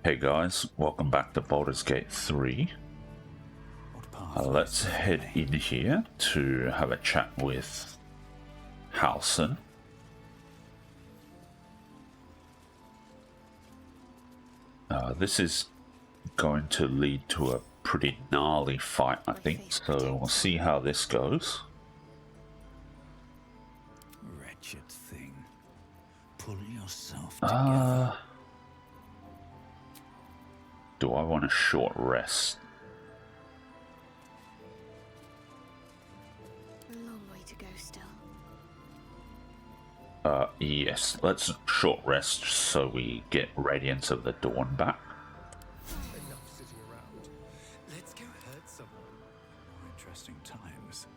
Hey guys, welcome back to Baldur's Gate 3. Let's head in here to have a chat with Halsin. This is going to lead to a pretty gnarly fight, I think, so we'll see how this goes. Wretched thing. Pull yourself together. Do I want a short rest? A long way to go still. Yes, let's short rest so we get Radiance of the Dawn back. Enough sitting around. Let's go hurt someone. More interesting times.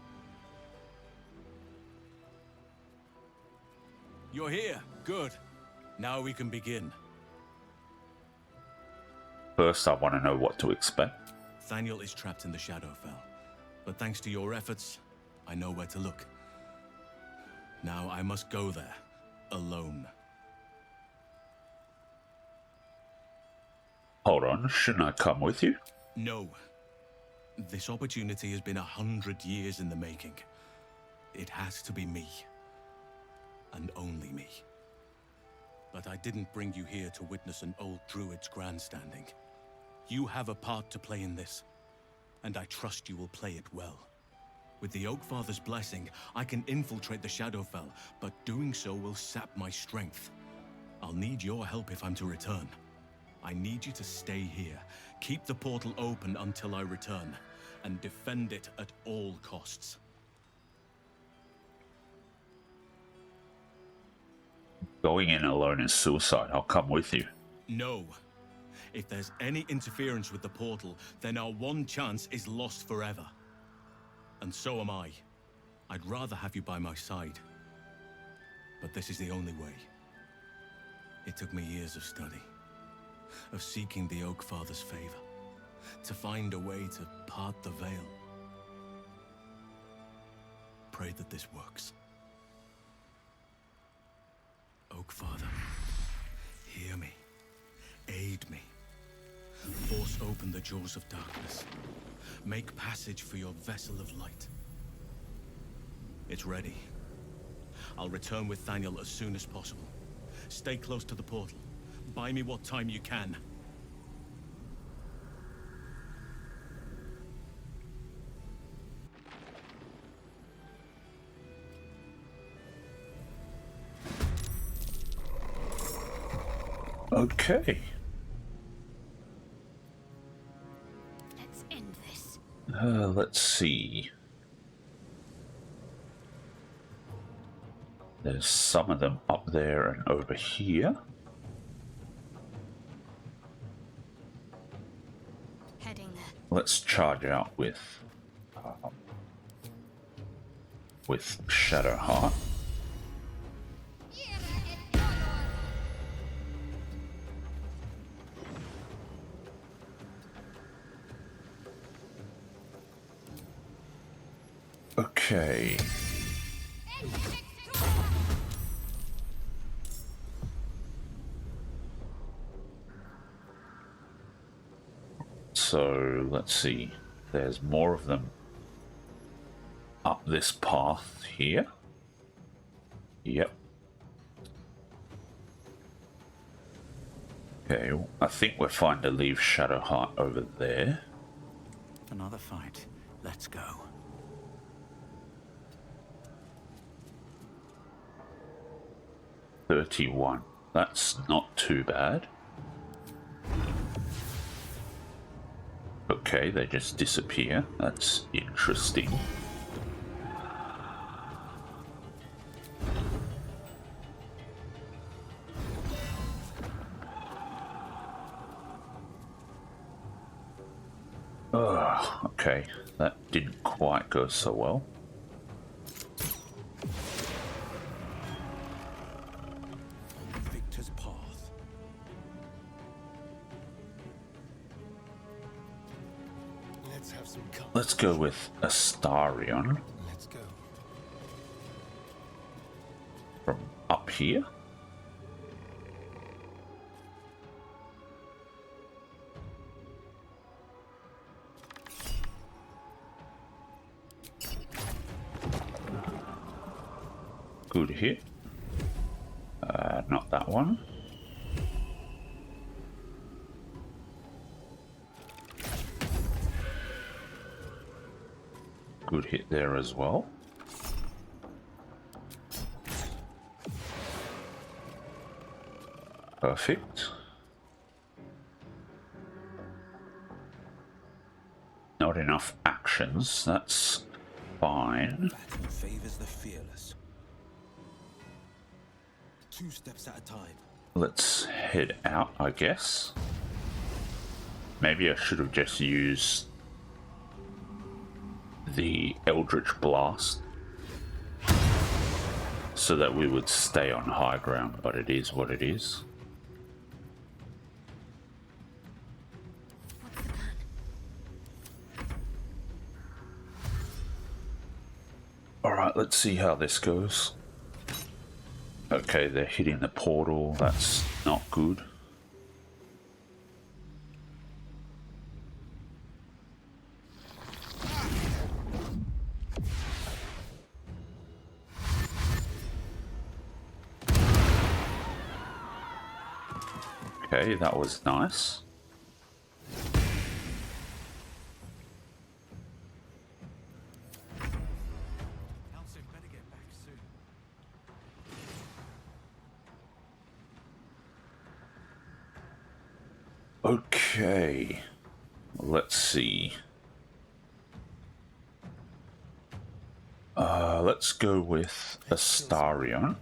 You're here. Good. Now we can begin. First, I want to know what to expect. Thaniel is trapped in the Shadowfell, but thanks to your efforts, I know where to look. Now I must go there, alone. Hold on, shouldn't I come with you? No. This opportunity has been 100 years in the making. It has to be me. And only me. But I didn't bring you here to witness an old druid's grandstanding. You have a part to play in this, and I trust you will play it well. With the Oakfather's blessing, I can infiltrate the Shadowfell, but doing so will sap my strength. I'll need your help if I'm to return. I need you to stay here, keep the portal open until I return, and defend it at all costs. Going in alone is suicide. I'll come with you. No. If there's any interference with the portal, then our one chance is lost forever. And so am I. I'd rather have you by my side. But this is the only way. It took me years of study, of seeking the Oakfather's favor, to find a way to part the veil. Pray that this works. Oakfather, hear me. Aid me. Force open the jaws of darkness. Make passage for your vessel of light. It's ready. I'll return with Thaniel as soon as possible. Stay close to the portal. Buy me what time you can. Okay. Let's end this. Let's see. There's some of them up there and over here. Heading there. Let's charge out with Shadowheart. Okay. So let's see. There's more of them up this path here. Yep. Okay, I think we're fine to leave Shadowheart over there. Another fight. Let's go. $31. That's not too bad. Okay, they just disappear. That's interesting. Okay, that didn't quite go so well. Victor's path. Let's have some company. Let's go with Astarion Let's go. from up here. Good hit. Not that one. Good hit there as well. Perfect. Not enough actions, that's fine. Battle favors the fearless. 2 steps at a time. Let's head out, I guess. Maybe I should have just used the Eldritch Blast so that we would stay on high ground, but it is what it is. What's the plan? Alright, let's see how this goes. Okay, they're hitting the portal, that's not good. Okay, that was nice. Halsin better get back soon. Okay, let's see. Let's go with Astarion.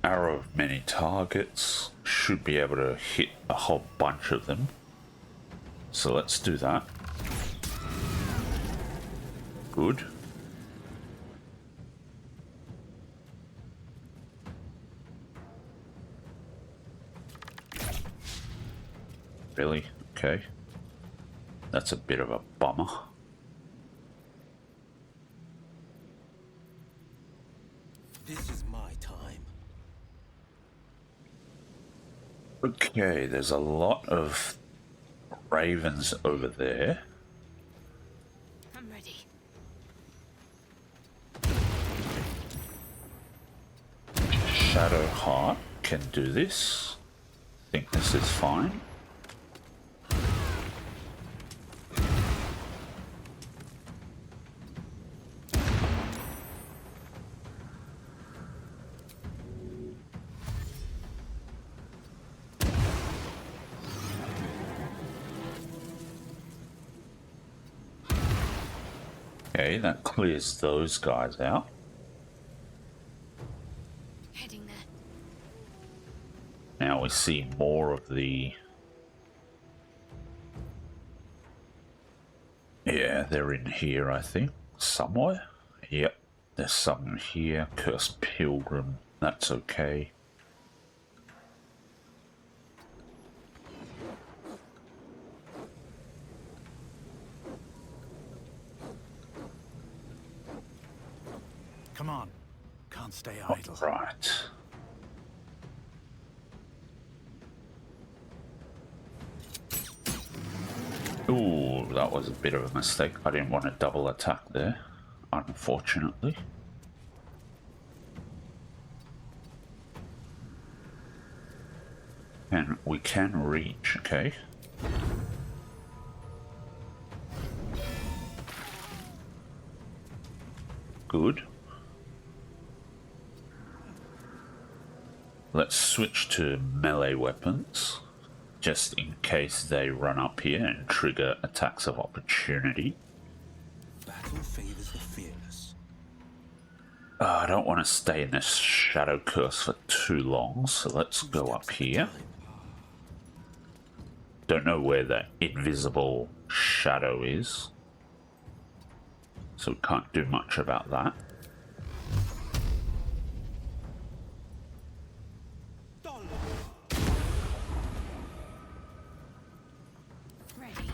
Arrow of many targets. Should be able to hit a whole bunch of them. So let's do that. Good. Really? Okay. That's a bit of a bummer. This is my time. Okay, there's a lot of ravens over there. I'm ready. Shadowheart can do this. I think this is fine. Okay, that clears those guys out. Heading there. Now we see more of the... Yeah, they're in here, I think. Somewhere. Yep, there's some here. Cursed Pilgrim, that's okay. Come on. Can't stay idle. Right. Ooh, that was a bit of a mistake. I didn't want to double attack there, unfortunately. And we can reach, okay. Good. Let's switch to melee weapons, just in case they run up here and trigger attacks of opportunity. Battle favors the fearless. I don't want to stay in this shadow curse for too long, so let's go up here. Don't know where the invisible shadow is, so we can't do much about that. Ready.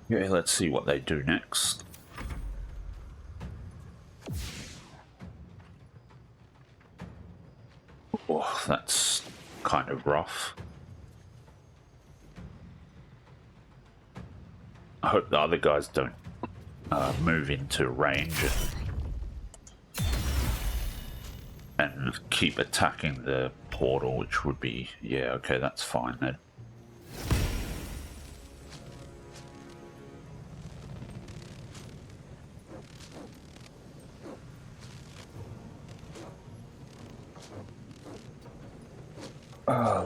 Okay, let's see what they do next. Oh, that's kind of rough. I hope the other guys don't move into range and keep attacking the portal, which would be, yeah, okay, that's fine then.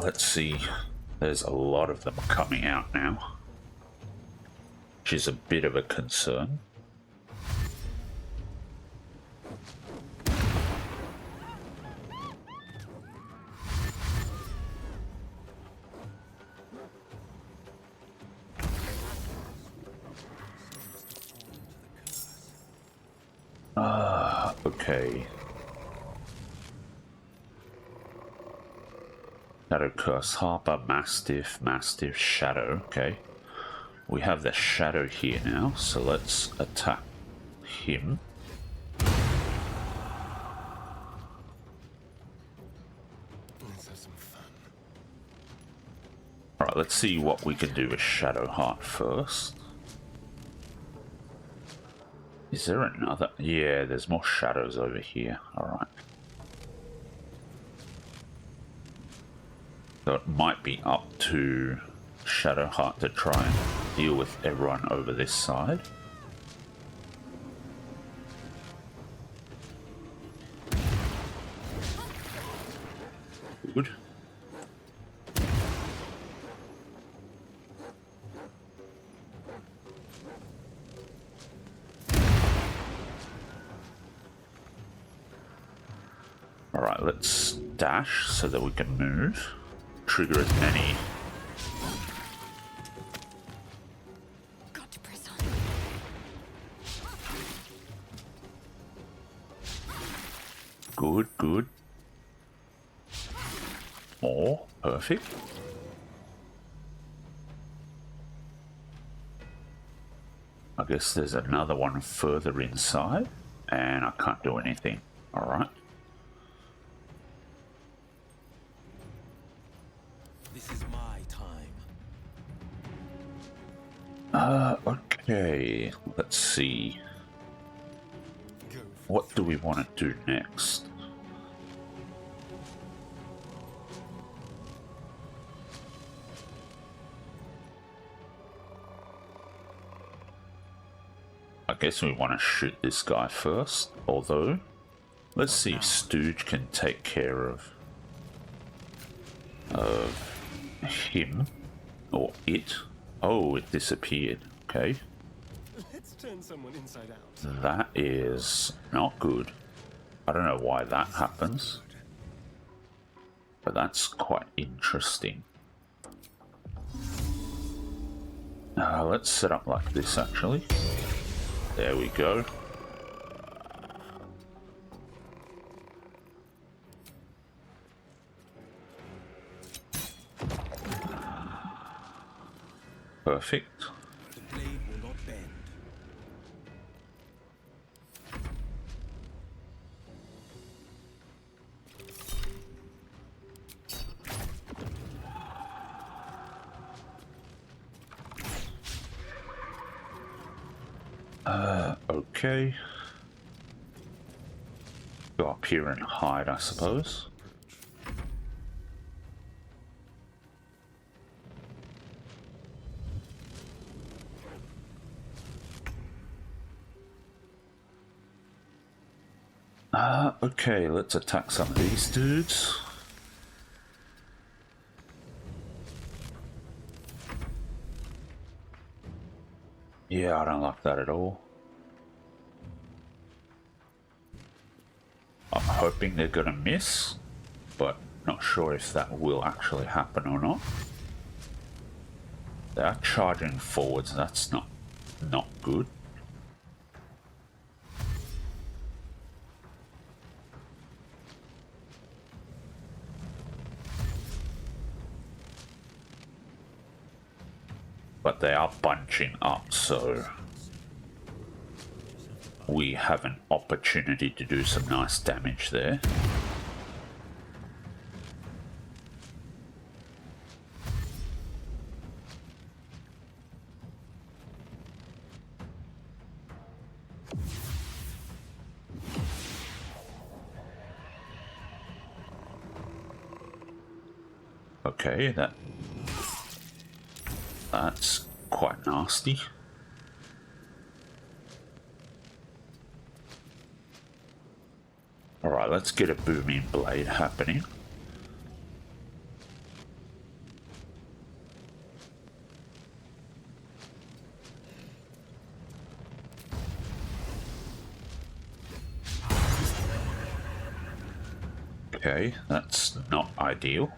Let's see. There's a lot of them coming out now, which is a bit of a concern. Okay. Shadow Curse, Harper, Mastiff, Mastiff, Shadow. Okay. We have the Shadow here now, so let's attack him. Let's have some fun. Alright, let's see what we can do with Shadow Heart first. Is there another? Yeah, there's more shadows over here. Alright. So it might be up to Shadowheart to try and deal with everyone over this side. Good. Alright, let's dash so that we can move. Trigger as many. Got to press on. Good, good. More. Perfect. I guess there's another one further inside, and I can't do anything. Alright. This is my time. Okay. Let's see. Go for What do we want to do next? I guess we want to shoot this guy first, although let's see if Stooge can take care of him or it. Oh, it disappeared. Okay, Let's turn someone inside out. that is not good. I don't know why that happens, but that's quite interesting. Let's set up like this actually. There we go. Perfect. The blade will not bend. Okay. Go up here and hide, I suppose. Okay, let's attack some of these dudes. Yeah, I don't like that at all. I'm hoping they're gonna miss, but not sure if that will actually happen or not. They are charging forwards, that's not good. But they are bunching up, so we have an opportunity to do some nice damage there. Okay, that's quite nasty. All right, let's get a booming blade happening. Okay, that's not ideal.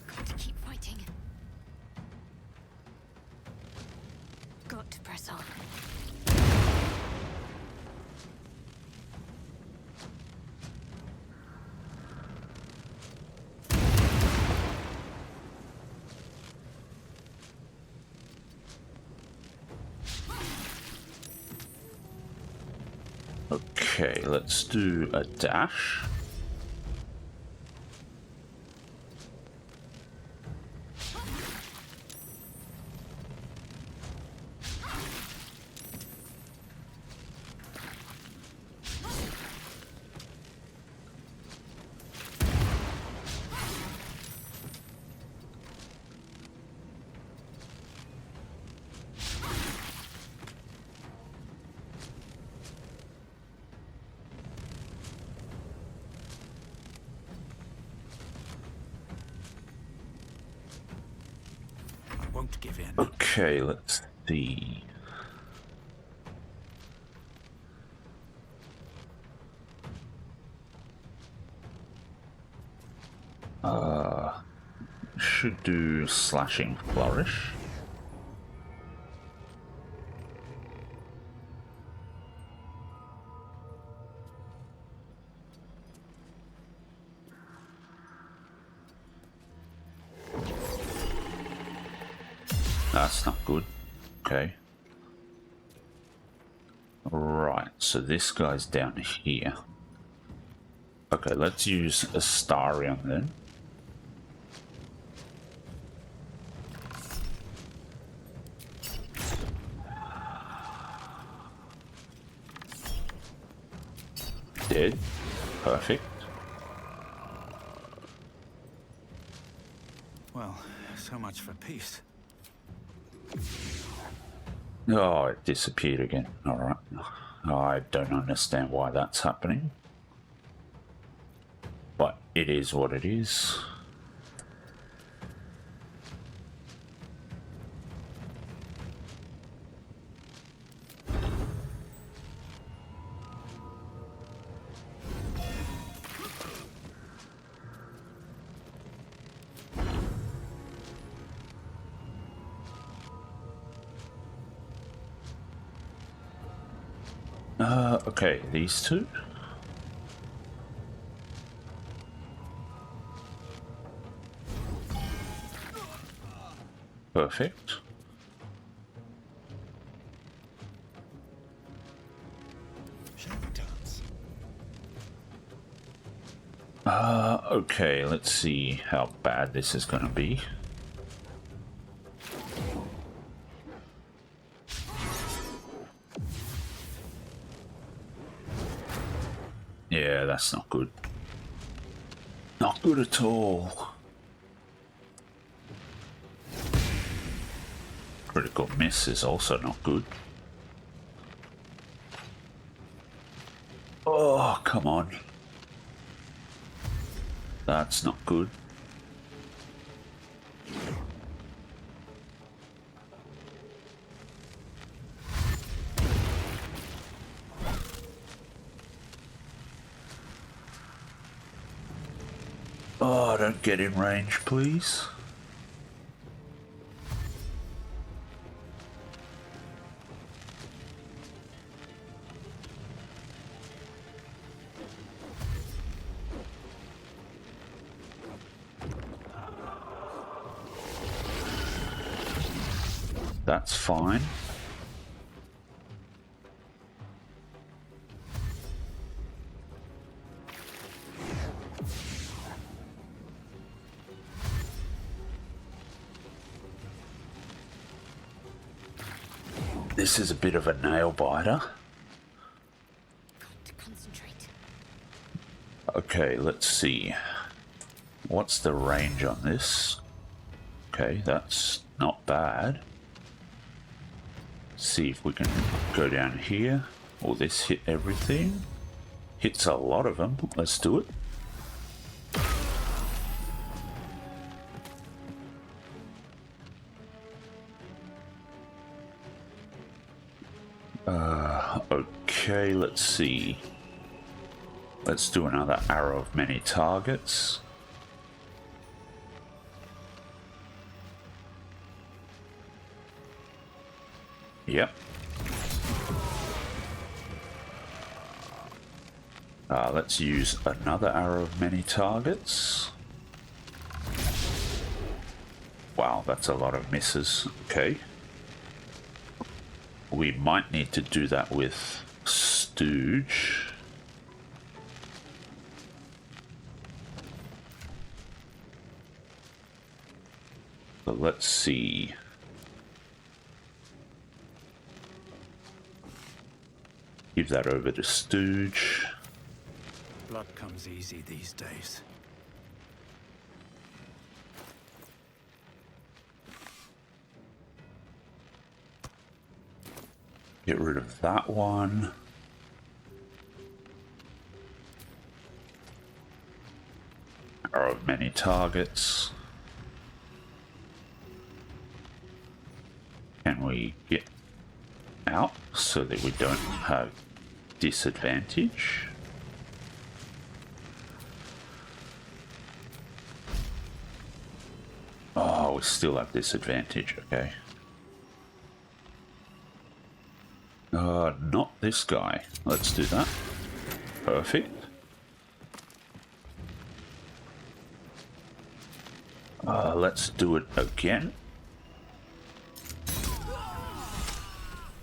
Got to keep fighting. Got to press on. Okay, let's do a dash. I won't give in. Okay, let's see. Should do slashing flourish. That's not good. Okay. Right, so this guy's down here. Okay, let's use Astarion then. Dead. Perfect. Well, so much for peace. Oh, it disappeared again. Alright. I don't understand why that's happening. But it is what it is. Okay, these two. Perfect. Shall we dance? Okay, let's see how bad this is gonna be. Yeah, that's not good. Not good at all. Critical miss is also not good. Oh, come on. That's not good. Oh, don't get in range, please. That's fine. This is a bit of a nail biter. Got to concentrate. Okay, let's see. What's the range on this? Okay, that's not bad. See if we can go down here. Will this hit everything? Hits a lot of them. Let's do it. Okay, let's see. Let's do another arrow of many targets. Yep. Let's use another arrow of many targets. Wow, that's a lot of misses. Okay. We might need to do that with Stooge. So let's see. Give that over to Stooge. Blood comes easy these days. Get rid of that one. Arrow of many targets. Can we get out so that we don't have disadvantage? Oh, we still have disadvantage, okay. Not this guy. Let's do that. Perfect. Let's do it again.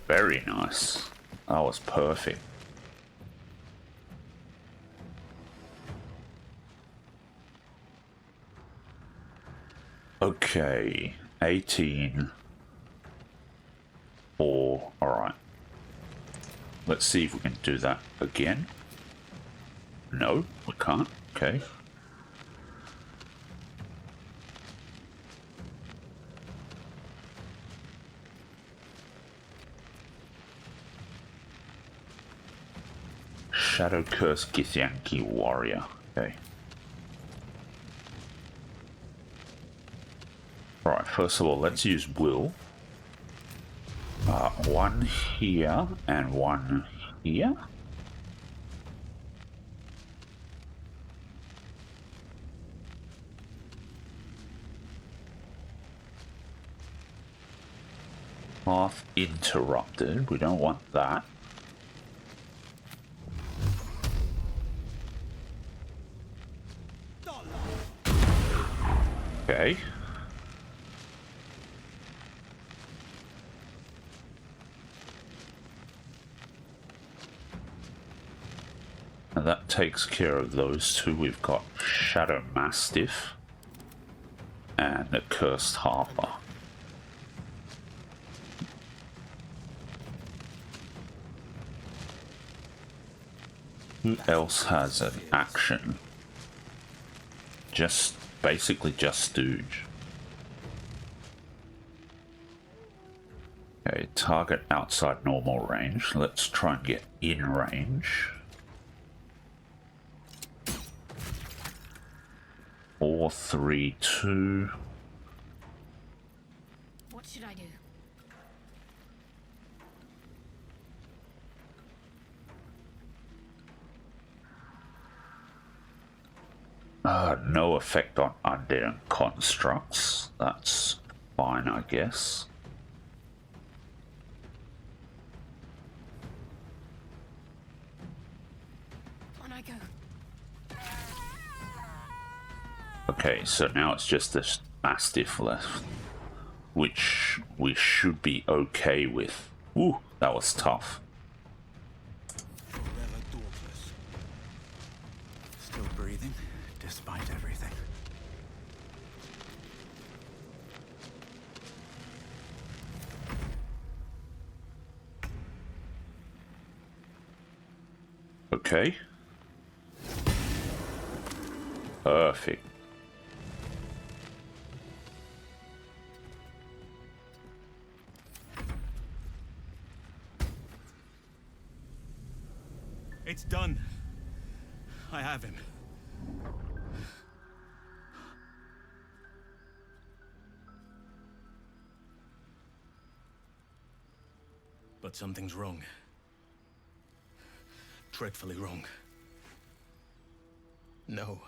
Very nice. That was perfect. Okay, 18. 4. Alright. Let's see if we can do that again. No, we can't. Okay. Shadow Curse Githyanki Warrior. Okay. Alright, first of all, let's use Will. One here and one here. Path interrupted. We don't want that. Okay. Now that takes care of those two. We've got Shadow Mastiff and the Cursed Harper. Who else has an action? Just basically just Stooge. Okay, target outside normal range. Let's try and get in range. 4, 3, 2. What should I do? No effect on undead and constructs. That's fine, I guess. On I go. Okay, so now it's just this Mastiff left, which we should be okay with. Ooh, that was tough. Forever dauntless. Still breathing, despite everything. Okay. Perfect. It's done. I have him. But something's wrong. Dreadfully wrong. No.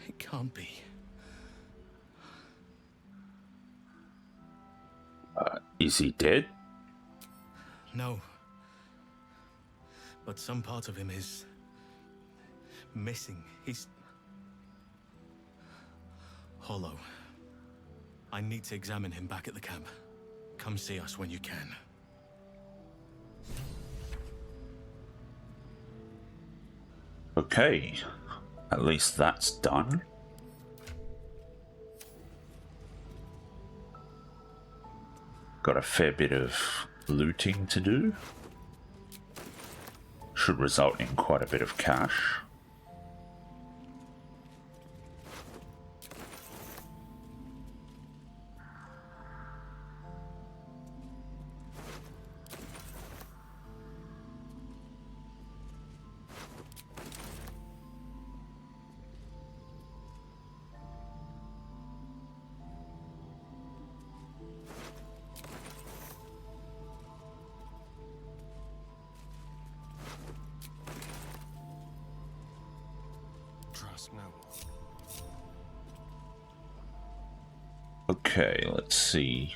It can't be. Is he dead? No. But some part of him is missing. He's hollow. I need to examine him back at the camp. Come see us when you can. Okay, at least that's done. Got a fair bit of looting to do. Should result in quite a bit of cash. Trust no one. Okay, let's see.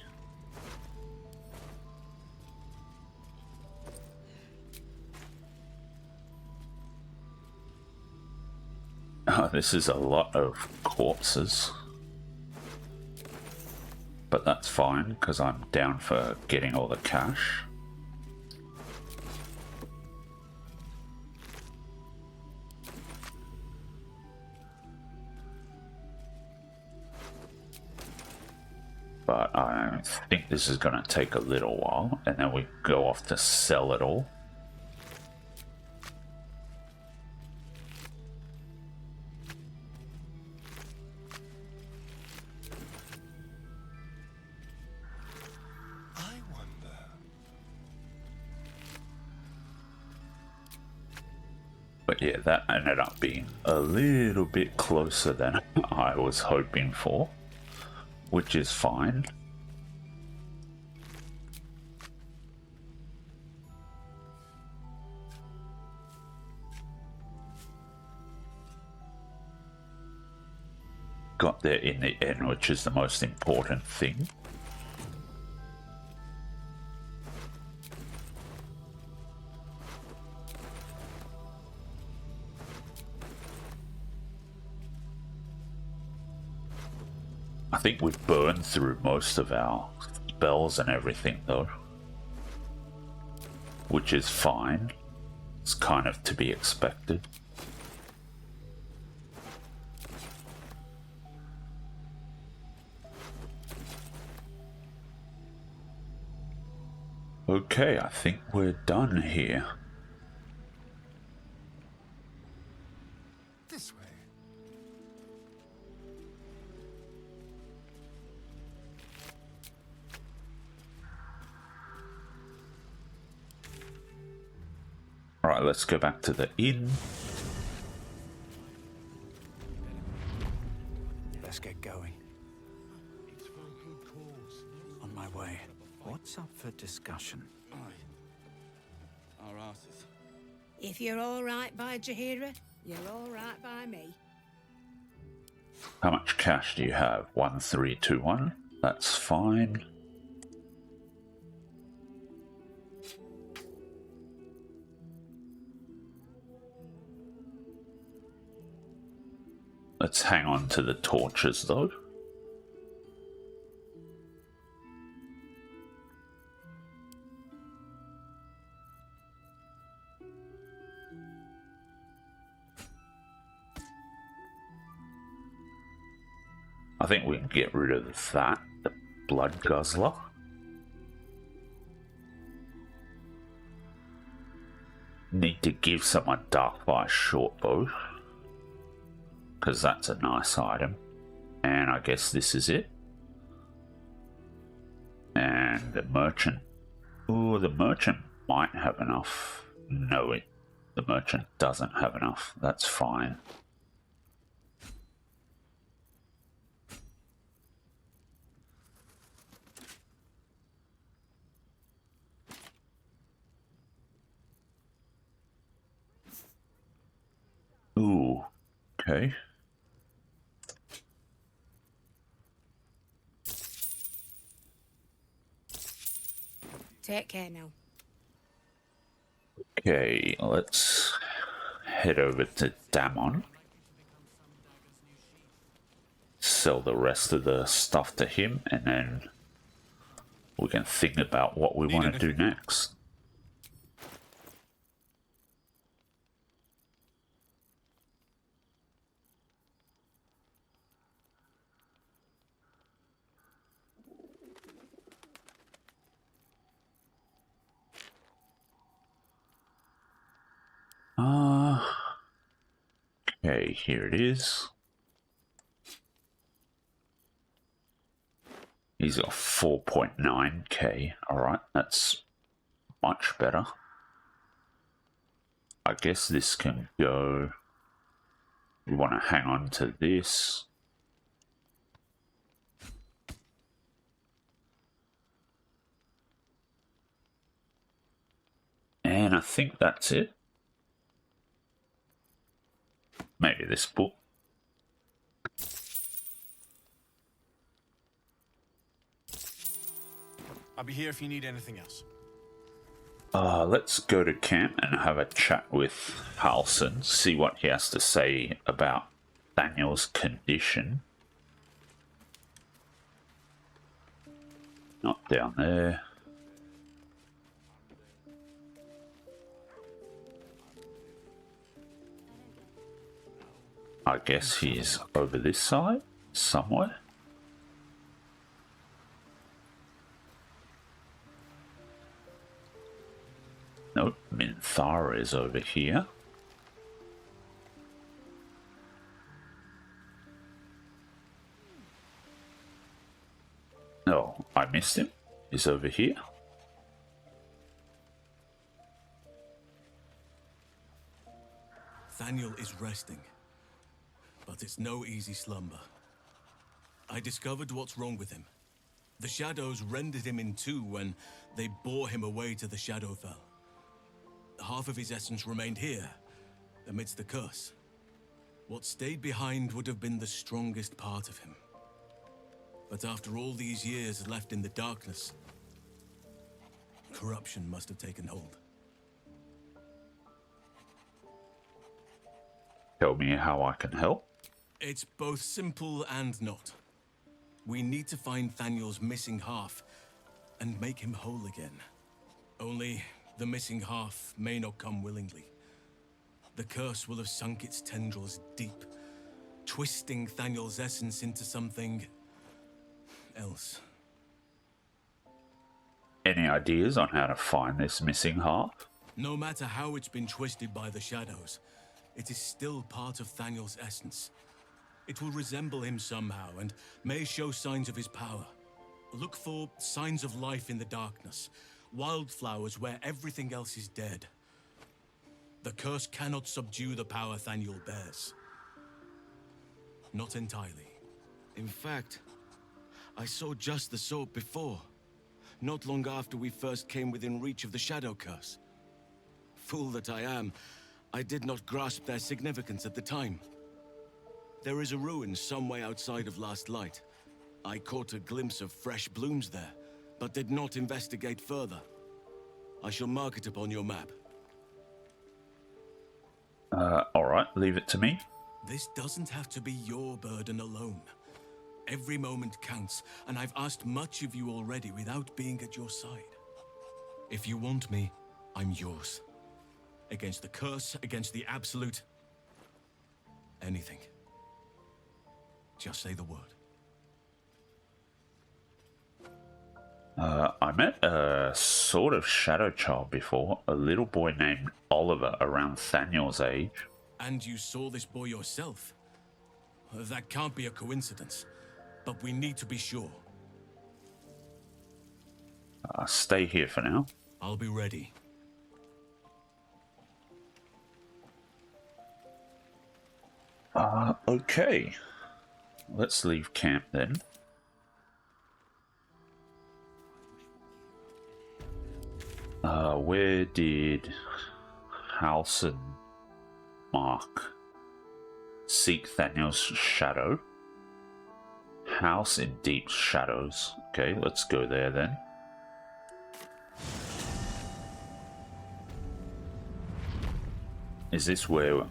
Oh, this is a lot of corpses. But that's fine, because I'm down for getting all the cash. But I think this is going to take a little while, and then we go off to sell it all. I wonder. But yeah, that ended up being a little bit closer than I was hoping for, which is fine. Got there in the end, which is the most important thing. I think we've burned through most of our spells and everything though, which is fine. It's kind of to be expected. Okay, I think we're done here. This way. Alright, let's go back to the inn. Let's get going. On my way. What's up for discussion? Our asses. If you're all right by Jahira, you're all right by me. How much cash do you have? 1321. That's fine. Let's hang on to the torches though. I think we can get rid of that, the blood guzzler. Need to give someone Darkfire shortbow, because that's a nice item. And I guess this is it. And the merchant. Oh, the merchant might have enough No, the merchant doesn't have enough. That's fine. Ooh, okay. Take care now. Okay, let's head over to Damon. Sell the rest of the stuff to him, and then we can think about what we want to do next. Okay, here it is. He's got 4.9k. Alright, that's much better. I guess this can go. We want to hang on to this. And I think that's it. Maybe this book. I'll be here if you need anything else. Let's go to camp and have a chat with Halsin, see what he has to say about Thaniel's condition. Not down there. I guess he's over this side, somewhere. Nope, Minthara is over here. No, I missed him. He's over here. Thaniel is resting, but it's no easy slumber. I discovered what's wrong with him. The shadows rendered him in two when they bore him away to the Shadowfell. Half of his essence remained here, amidst the curse. What stayed behind would have been the strongest part of him. But after all these years left in the darkness, corruption must have taken hold. Tell me how I can help. It's both simple and not. We need to find Thaniel's missing half and make him whole again. Only the missing half may not come willingly. The curse will have sunk its tendrils deep, twisting Thaniel's essence into something else. Any ideas on how to find this missing half? No matter how it's been twisted by the shadows, it is still part of Thaniel's essence. It will resemble him somehow and may show signs of his power. Look for signs of life in the darkness, wildflowers where everything else is dead. The curse cannot subdue the power Thaniel bears. Not entirely. In fact, I saw just the sort before, not long after we first came within reach of the Shadow Curse. Fool that I am, I did not grasp their significance at the time. There is a ruin some way outside of Last Light. I caught a glimpse of fresh blooms there, but did not investigate further. I shall mark it upon your map. Alright, leave it to me. This doesn't have to be your burden alone. Every moment counts, and I've asked much of you already without being at your side. If you want me, I'm yours. Against the curse, against the absolute. Anything. Just say the word. I met a sort of shadow child before, a little boy named Oliver around Thaniel's age. And you saw this boy yourself? That can't be a coincidence, but we need to be sure. Stay here for now. I'll be ready. Okay. Let's leave camp then. Where did Halsin mark? Seek Thaniel's shadow. House in deep shadows. Okay, let's go there then. Is this where...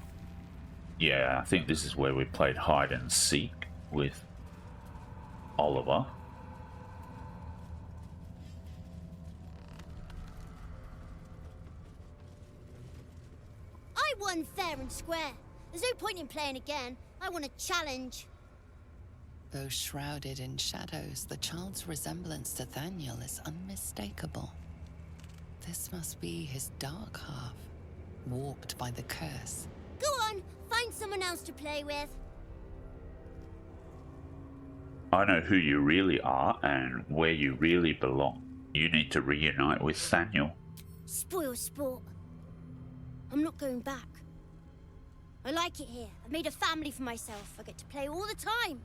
Yeah, I think this is where we played hide and seek with Oliver. I won fair and square. There's no point in playing again. I want a challenge. Though shrouded in shadows, the child's resemblance to Thaniel is unmistakable. This must be his dark half, warped by the curse. Go on, find someone else to play with. I know who you really are and where you really belong. You need to reunite with Thaniel. Spoil sport. I'm not going back. I like it here. I've made a family for myself. I get to play all the time.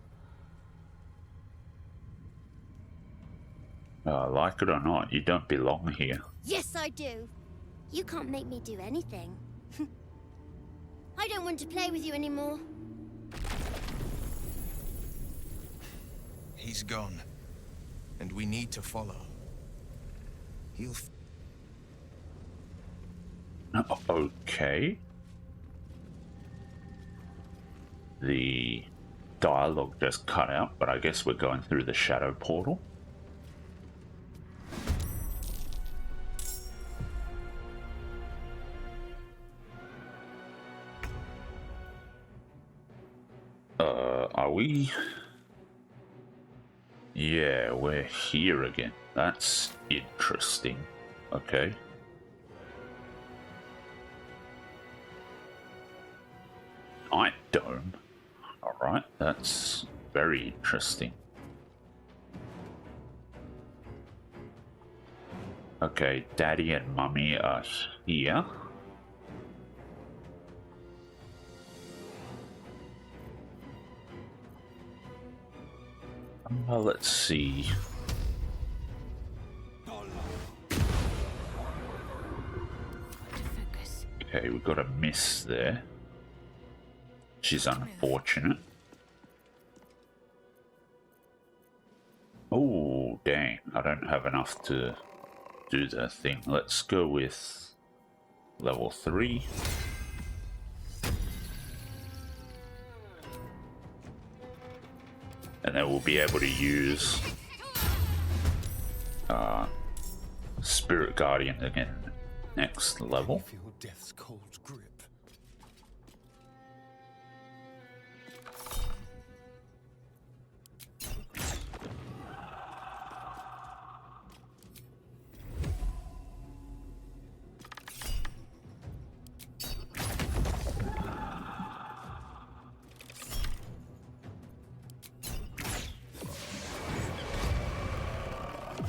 Like it or not, you don't belong here. Yes, I do. You can't make me do anything. I don't want to play with you anymore. He's gone, and we need to follow. He'll... Okay. The dialogue just cut out, but I guess we're going through the shadow portal. Are we? Yeah, we're here again. That's interesting. Okay. Night Dome. Alright, that's very interesting. Okay, Daddy and Mummy are here. Let's see. Okay, we got a miss there. She's unfortunate. Oh, dang. I don't have enough to do the thing. Let's go with level 3. And then we'll be able to use Spirit Guardian again next level. Feel death's cold grip.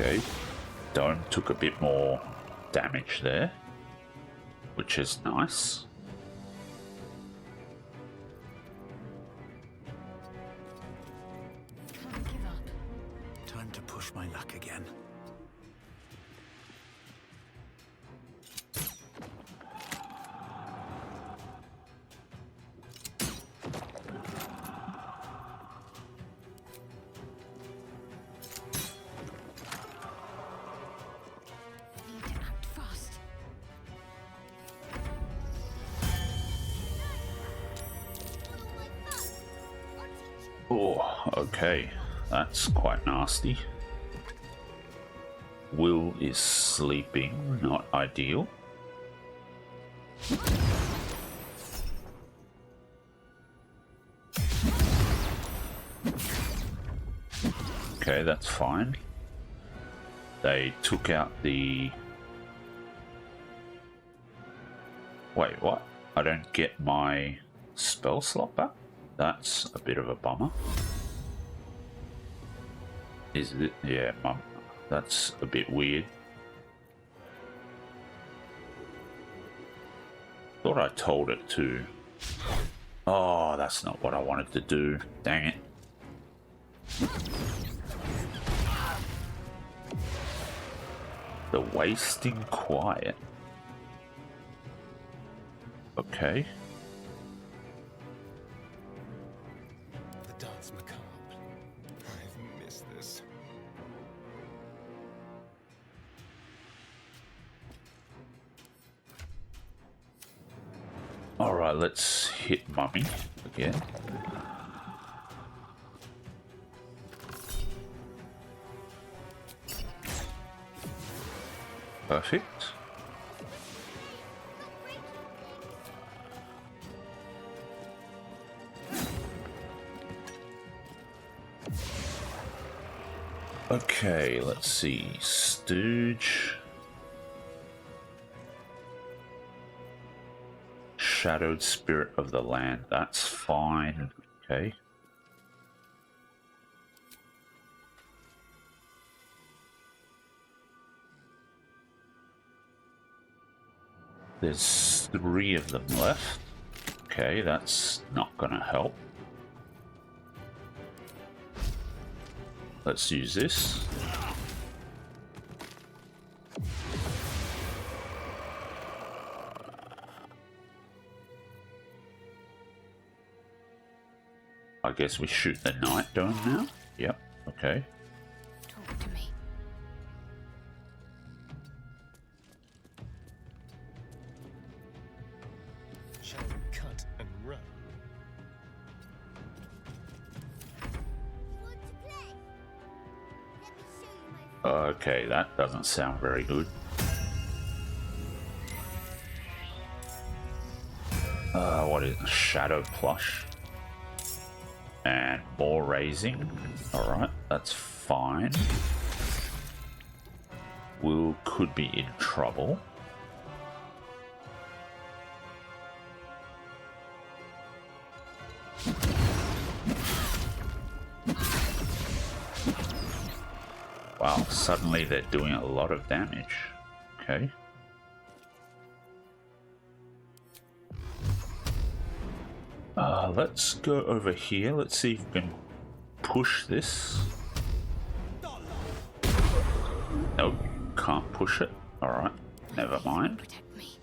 Okay, Dome took a bit more damage there, which is nice. Can't give up. Time to push my luck again. Need to act fast. Oh, okay. That's quite nasty. Will is sleeping, not ideal. Okay, that's fine. They took out the... Wait, what? I don't get my spell slot back? That's a bit of a bummer. Is it? Yeah, Mum. That's a bit weird. Thought I told it to. Oh, that's not what I wanted to do. Dang it. The wasting quiet. Okay. The dance macabre. I've missed this. Alright, let's hit Mummy again. Perfect. Okay, let's see. Stooge. Shadowed spirit of the land. That's fine. Okay. There's 3 of them left. Okay, that's not gonna help. Let's use this. I guess we shoot the Night Dome now? Yep, okay. Talk to me. Shall we cut and run? You want to play? Let me show you my Okay, that doesn't sound very good. What is it? Shadow plush? And more raising. Alright, that's fine. We could be in trouble. Wow, suddenly they're doing a lot of damage. Okay. Let's go over here. Let's see if we can push this. Nope, can't push it. Alright, never mind. protect me.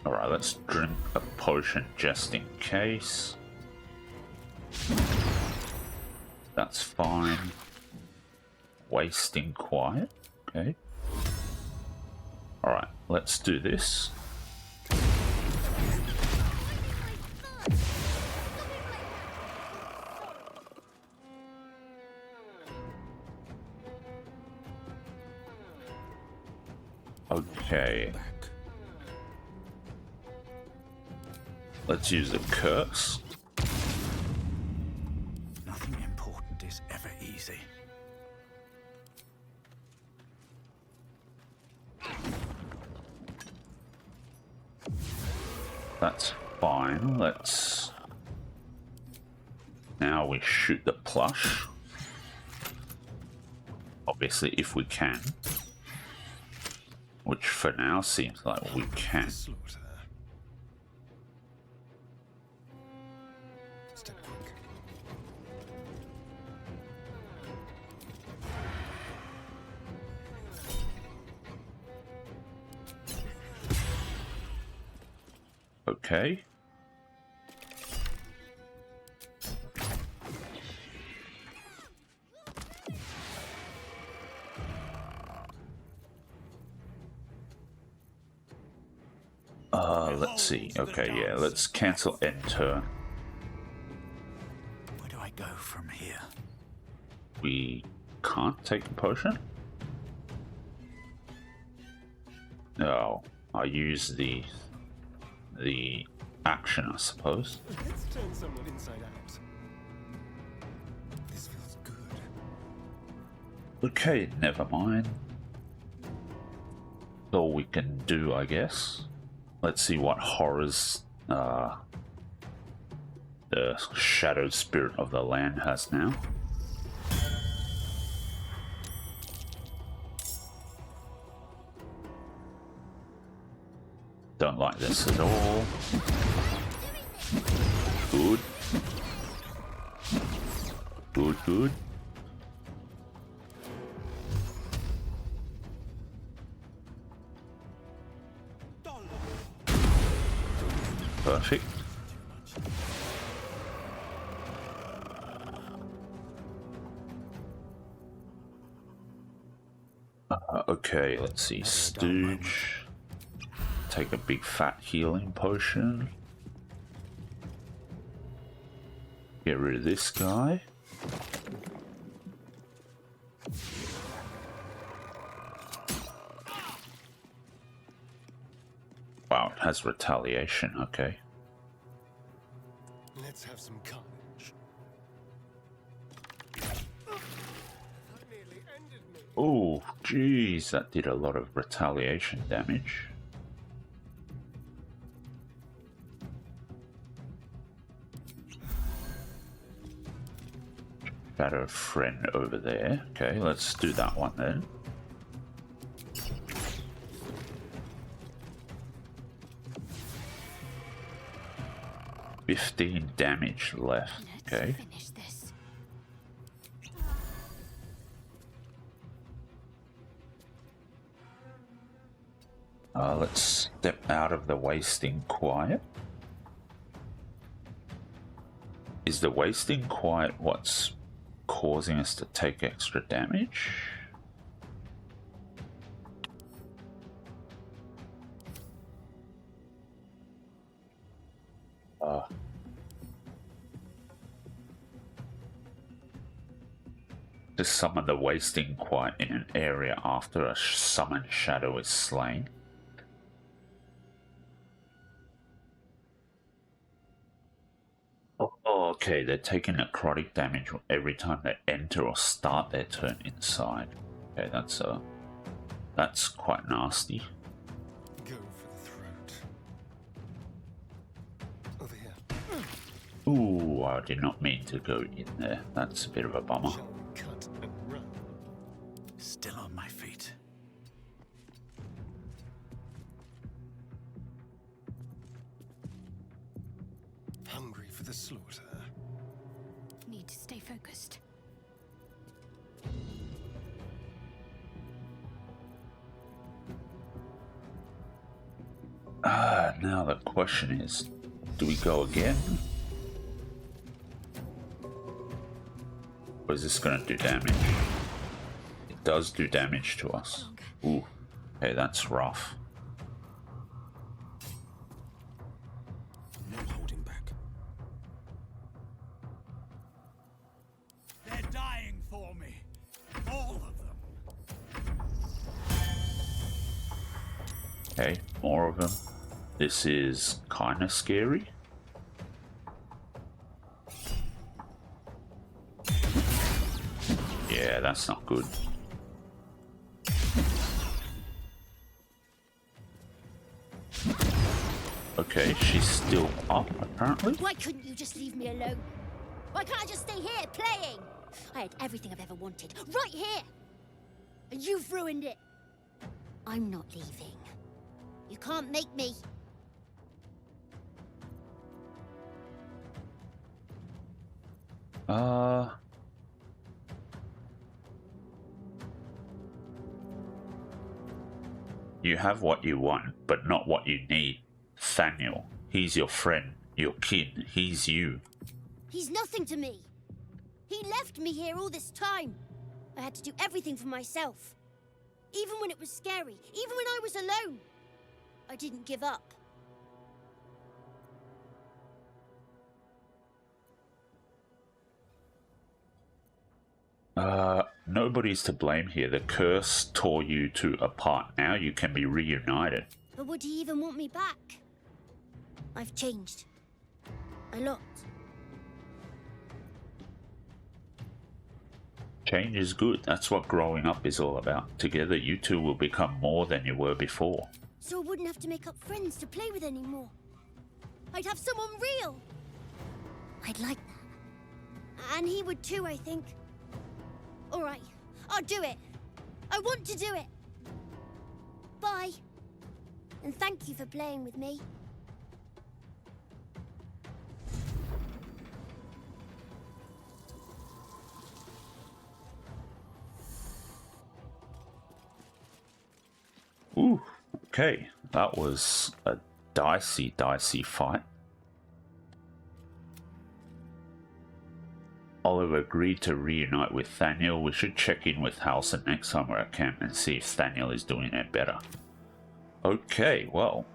Alright, let's drink a potion just in case. That's fine. Wasting quiet. Okay. Alright, let's do this. Okay. Let's use the curse. Nothing important is ever easy. That's fine. Let's... Now we shoot the plush. Obviously, if we can. Which for now seems like we can. Slaughter. Step quick. Okay. Let's see. Okay, yeah, let's cancel end turn. Where do I go from here? We can't take the potion? No, I use the action, I suppose. Let's turn someone inside out. This feels good. Okay, never mind. That's all we can do, I guess. Let's see what horrors the shadowed spirit of the land has now. Don't like this at all. Good. Good, good. Perfect. Okay, let's see. Stooge. Take a big fat healing potion. Get rid of this guy. Wow, it has retaliation, okay. Let's have some carnage. That nearly ended me. Oh, jeez, that did a lot of retaliation damage. Shadow friend over there. Okay, let's do that one then. $15 damage left. Okay. Finish this. Let's step out of the wasting quiet. Is the wasting quiet what's causing us to take extra damage? To summon the wasting quiet in an area after a summoned shadow is slain. Oh, okay, they're taking necrotic damage every time they enter or start their turn inside. Okay, that's quite nasty. Go for the throat. Over here. Ooh, I did not mean to go in there. That's a bit of a bummer. Shall we cut and run? Still on my feet. Hungry for the slaughter. Need to stay focused. Now the question is, do we go again? Or is this going to do damage? It does do damage to us. Ooh, okay, that's rough. No holding back. They're dying for me. All of them. Okay, more of them. This is kind of scary. Yeah, that's not good. Okay, she's still up, apparently. Why couldn't you just leave me alone? Why can't I just stay here playing? I had everything I've ever wanted, right here! And you've ruined it. I'm not leaving. You can't make me. You have what you want, but not what you need. Thaniel, he's your friend, your kin, he's you. He's nothing to me. He left me here all this time. I had to do everything for myself. Even when it was scary, even when I was alone. I didn't give up. Nobody's to blame here. The curse tore you two apart. Now you can be reunited. But would he even want me back? I've changed. A lot. Change is good. That's what growing up is all about. Together, you two will become more than you were before. So I wouldn't have to make up friends to play with anymore. I'd have someone real. I'd like that. And he would too, I think. All right, I'll do it. I want to do it. Bye. and thank you for playing with me. Ooh, okay. That was a dicey fight. Oliver agreed to reunite with Thaniel. We should check in with Halsin next time we're at camp and see if Thaniel is doing it better. Okay, well,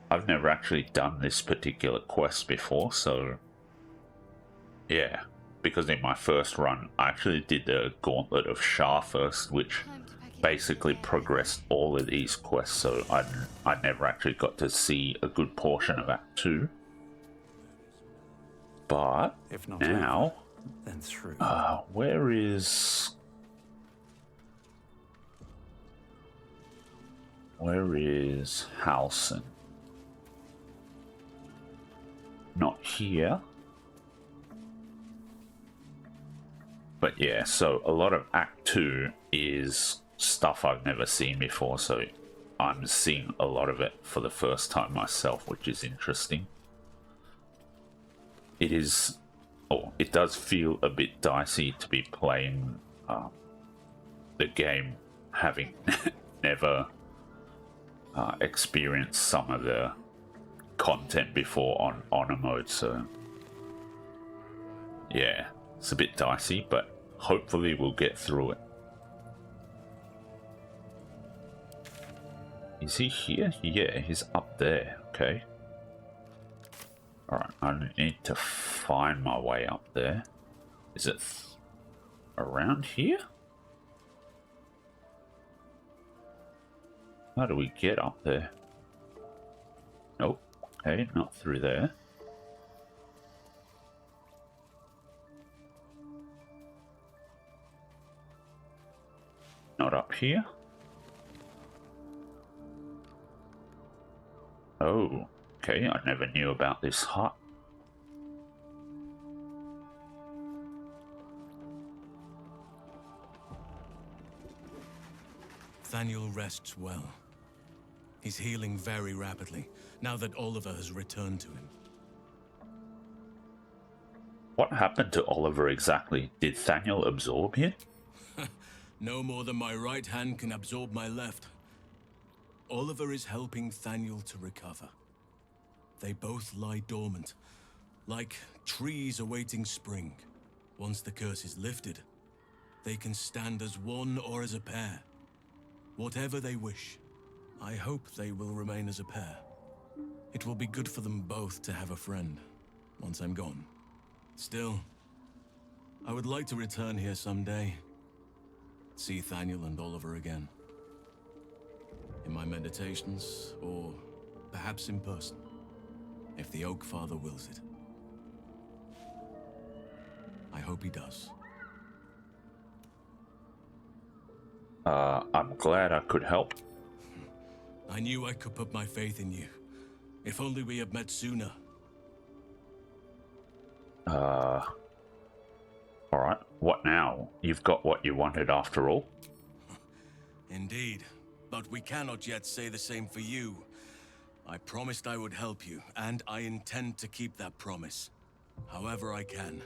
I've never actually done this particular quest before, so yeah, because in my first run I actually did the Gauntlet of Shah first, which basically progressed all of these quests, so I never actually got to see a good portion of Act 2. But If not now, over, then through. where is Halsin? Not here. But yeah, so a lot of Act 2 is stuff I've never seen before, so I'm seeing a lot of it for the first time myself, which is interesting. It is... oh, it does feel a bit dicey to be playing the game having never experienced some of the content before on honor mode, so yeah, it's a bit dicey, but hopefully we'll get through it. Is he here? Yeah, he's up there. Okay. Alright, I need to find my way up there. Is it around here? How do we get up there? Nope. Okay, not through there. Not up here. Oh, okay, I never knew about this hut. Thaniel rests well. He's healing very rapidly, now that Oliver has returned to him. What happened to Oliver exactly? Did Thaniel absorb him? No more than my right hand can absorb my left. Oliver is helping Thaniel to recover. They both lie dormant, like trees awaiting spring. Once the curse is lifted, they can stand as one or as a pair. Whatever they wish. I hope they will remain as a pair. It will be good for them both to have a friend, once I'm gone. Still, I would like to return here someday. See Thaniel and Oliver again. In my meditations, or perhaps in person, if the Oak Father wills it. I hope he does. I'm glad I could help. I knew I could put my faith in you. If only we had met sooner. Alright, what now? You've got what you wanted after all? Indeed, but we cannot yet say the same for you. I promised I would help you, and I intend to keep that promise, however I can.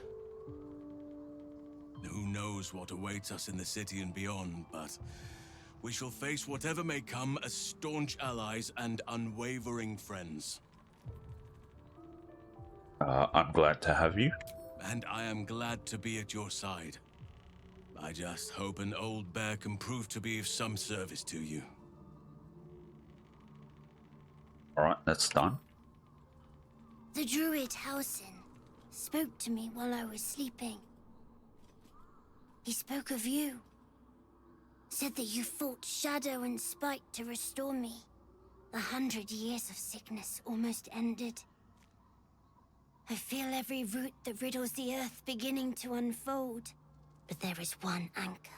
Who knows what awaits us in the city and beyond, but we shall face whatever may come as staunch allies and unwavering friends. I'm glad to have you. And I am glad to be at your side. I just hope an old bear can prove to be of some service to you. Alright, that's done. The druid Halsin spoke to me while I was sleeping. He spoke of you. Said that you fought shadow and spite to restore me. The 100 years of sickness almost ended. I feel every root that riddles the earth beginning to unfold. But there is one anchor,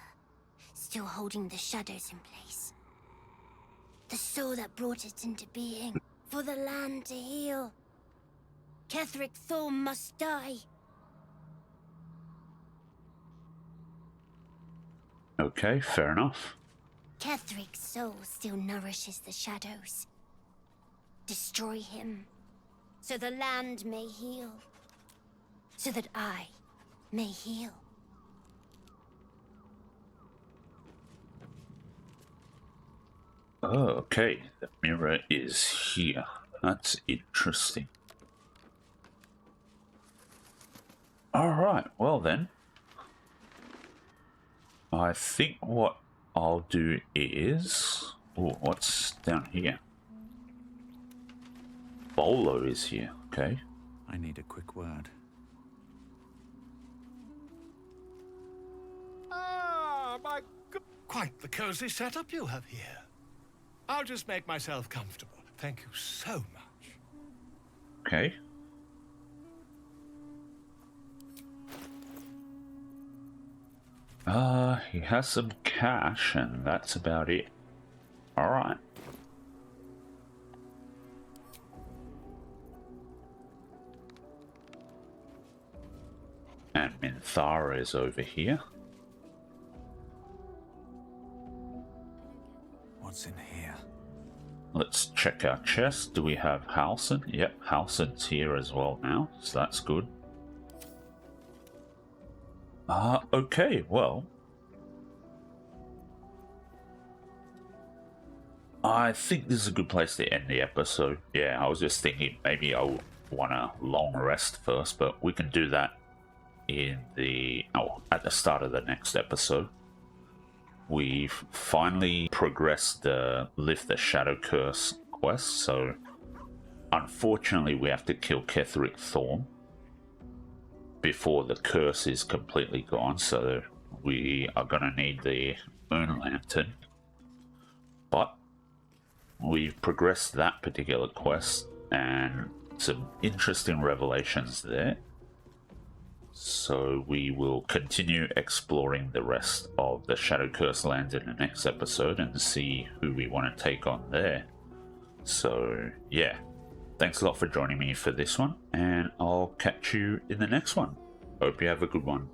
still holding the shadows in place. The soul that brought it into being, for the land to heal. Ketheric Thorm must die. Okay, fair enough. Ketheric's soul still nourishes the shadows, Destroy him, so the land may heal, so that I may heal. Oh, okay. The mirror is here. That's interesting. Alright, well then. I think what I'll do is... Oh, what's down here? Bolo is here, okay. I need a quick word. Ah, quite the cozy setup you have here. I'll just make myself comfortable. Thank you so much. Okay. He has some cash and that's about it. Alright. And Minthara is over here. What's in here? Let's check our chest. Do we have Halsin? Yep, Halsin's here as well now, so that's good. Okay, well. I think this is a good place to end the episode. Yeah, I was just thinking maybe I would want a long rest first, but we can do that in the... Oh, at the start of the next episode. We've finally progressed the Lift the Shadow Curse quest, so unfortunately we have to kill Ketheric Thorm before the curse is completely gone, so we are going to need the Moon Lantern. But we've progressed that particular quest and some interesting revelations there. So we will continue exploring the rest of the Shadow Curse land in the next episode and see who we want to take on there. So yeah, thanks a lot for joining me for this one, and I'll catch you in the next one. Hope you have a good one.